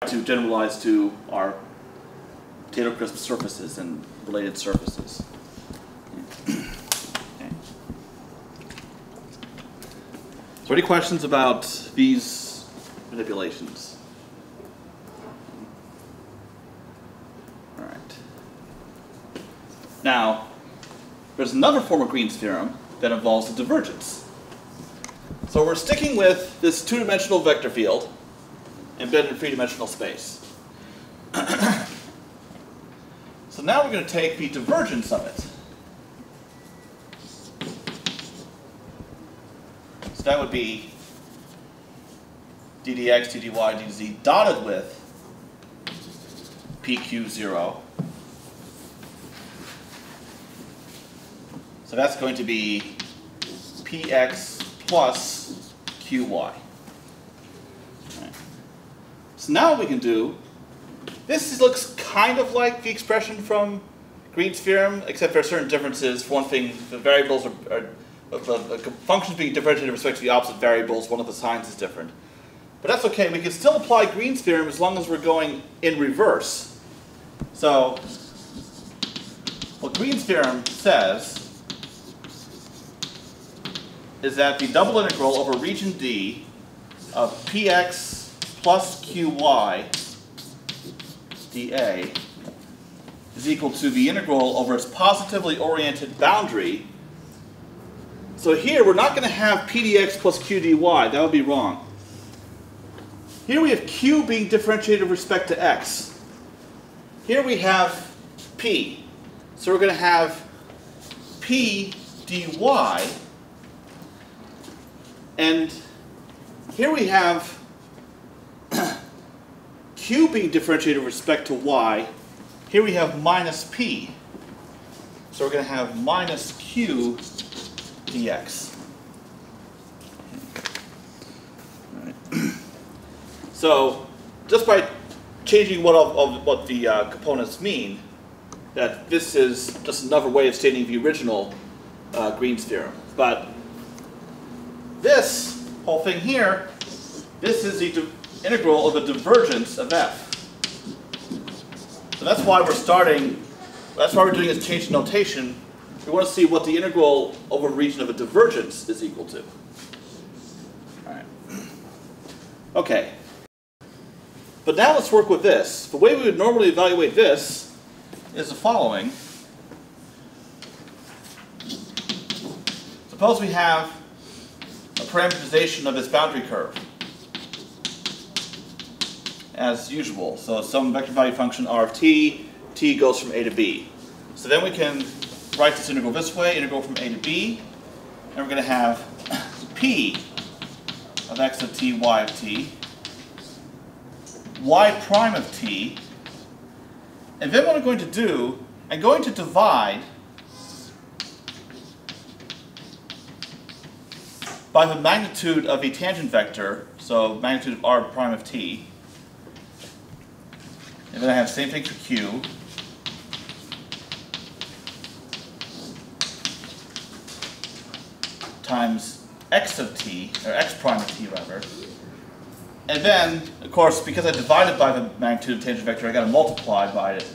to generalize to our potato crisp surfaces and related surfaces. Okay. So any questions about these manipulations? All right. Now, there's another form of Green's theorem that involves a divergence. So we're sticking with this two-dimensional vector field embedded in three-dimensional space. So now we're going to take the divergence of it. So that would be d dx, d dy, d dz dotted with pq0. So that's going to be px plus qy. Right. So now what we can do, this looks kind of like the expression from Green's theorem, except there are certain differences. For one thing, the variables the functions being differentiated with respect to the opposite variables, one of the signs is different. But that's okay, we can still apply Green's theorem as long as we're going in reverse. So, what Green's theorem says is that the double integral over region D of px plus qy dA is equal to the integral over its positively oriented boundary. So here we're not going to have p dx plus q dy, that would be wrong. Here we have q being differentiated with respect to x. Here we have p. So we're going to have p dy, and here we have q being differentiated with respect to y. Here we have minus p. So we're going to have minus q dx. All right. So just by changing what the components mean, that this is just another way of stating the original Green's theorem. But this whole thing here, this is the integral of the divergence of f. So that's why we're starting, that's why we're doing this change in notation. We want to see what the integral over the region of a divergence is equal to. All right. Okay. But now let's work with this. The way we would normally evaluate this is the following. Suppose we have a parameterization of this boundary curve, as usual. So some vector value function r of t goes from a to b. So then we can write this integral this way, integral from a to b, and we're going to have p of x of t, y of t, y prime of t, and then what I'm going to do, I'm going to divide by the magnitude of the tangent vector, so magnitude of r prime of t. And then I have the same thing for q. Times x of t, or x prime of t rather. And then, of course, because I divided by the magnitude of tangent vector, I got to multiply by it.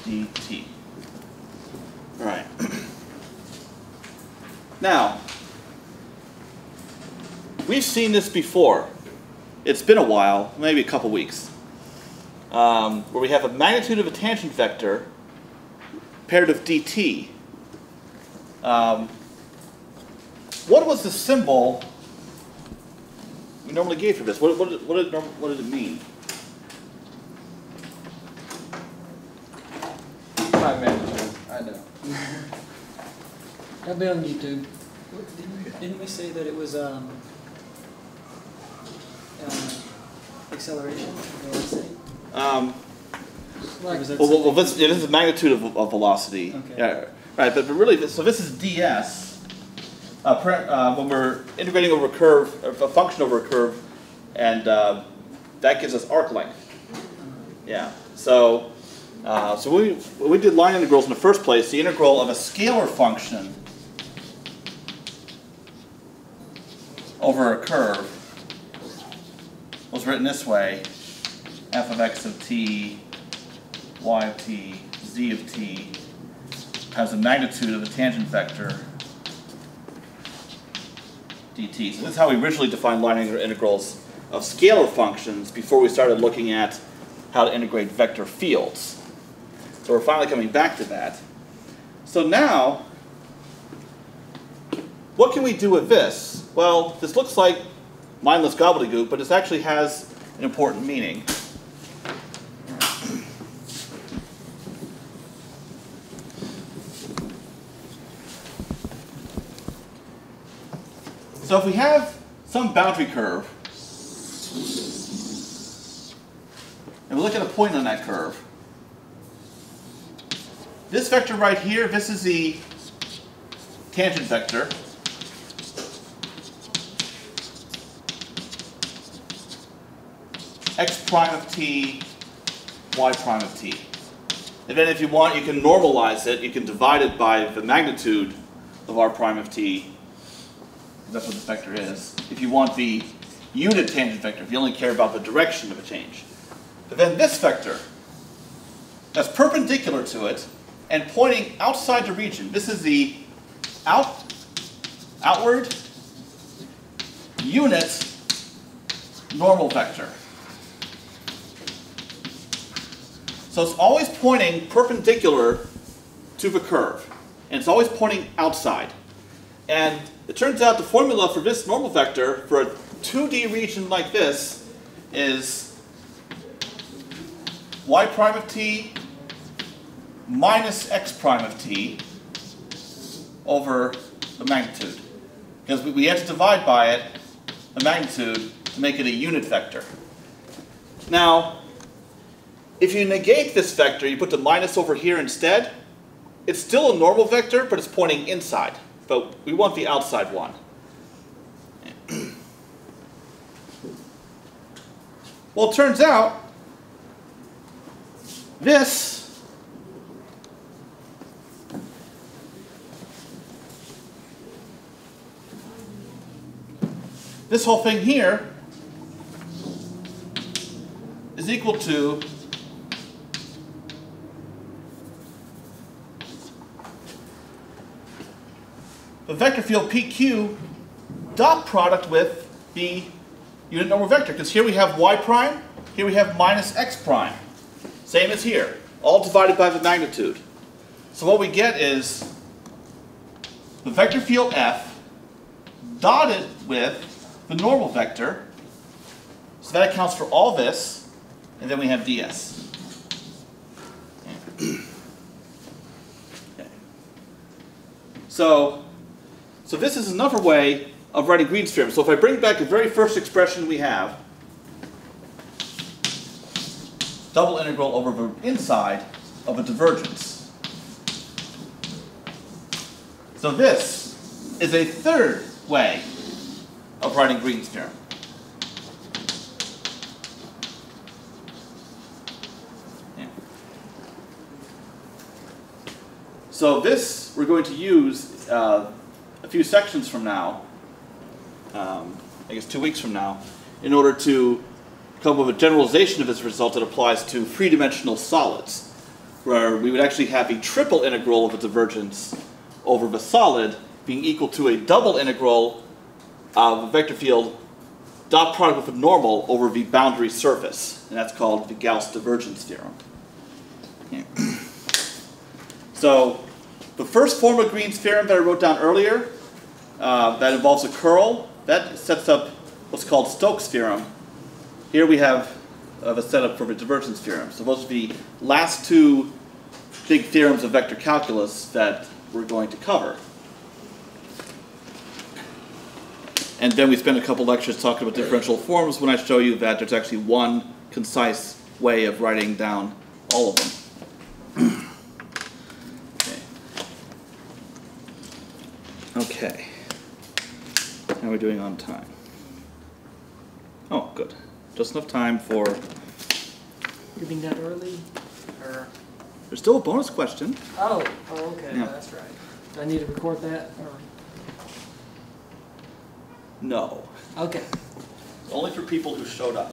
dt. All right. Now, we've seen this before. It's been a while, maybe a couple weeks, where we have a magnitude of a tangent vector paired with dt. What was the symbol we normally gave for this? What did it mean? 5 magnitude, I know. That'll be on YouTube. Didn't we say that it was acceleration or velocity? Well, this is magnitude of velocity. Okay. Yeah, right, but really, so this is ds. When we're integrating over a curve, a function over a curve, and that gives us arc length. Yeah. So, when we did line integrals in the first place, the integral of a scalar function over a curve was written this way, f of x of t, y of t, z of t, has the magnitude of the tangent vector dt. So this is how we originally defined line integrals of scalar functions before we started looking at how to integrate vector fields. So we're finally coming back to that. So now, what can we do with this? Well, this looks like mindless gobbledygook, but this actually has an important meaning. So if we have some boundary curve, and we look at a point on that curve, this vector right here, this is the tangent vector. X prime of t, y prime of t. And then if you want, you can normalize it. You can divide it by the magnitude of r prime of t. That's what this vector is. If you want the unit tangent vector, if you only care about the direction of a change. But then this vector, that's perpendicular to it and pointing outside the region. This is the outward unit normal vector. So it's always pointing perpendicular to the curve. And it's always pointing outside. And it turns out the formula for this normal vector for a 2D region like this is y prime of t minus x prime of t over the magnitude. Because we have to divide by it the magnitude to make it a unit vector. Now, if you negate this vector, you put the minus over here instead, it's still a normal vector, but it's pointing inside. But we want the outside one. Well, it turns out this whole thing here is equal to the vector field PQ dot product with the unit normal vector. Because here we have y prime, here we have minus x prime. Same as here, all divided by the magnitude. So what we get is the vector field F dotted with the normal vector. So that accounts for all this, and then we have ds. Okay. So this is another way of writing Green's theorem. So if I bring back the very first expression we have, double integral over the inside of a divergence. So this is a third way of writing Green's theorem. Yeah. So this we're going to use a few sections from now, I guess 2 weeks from now, in order to come up with a generalization of this result that applies to three-dimensional solids, where we would actually have a triple integral of a divergence over the solid being equal to a double integral of a vector field dot product with a normal over the boundary surface, and that's called the Gauss divergence theorem. Yeah. So the first form of Green's theorem that I wrote down earlier, that involves a curl, that sets up what's called Stokes Theorem. Here we have the setup for the divergence theorem. So those are the last two big theorems of vector calculus that we're going to cover. And then we spend a couple lectures talking about differential forms when I show you that there's actually one concise way of writing down all of them. Okay. How are we doing on time? Oh, good. Just enough time for... You're being done early? Or... There's still a bonus question. Oh, okay, Yeah. that's right. Do I need to record that? Or... No. Okay. Only for people who showed up.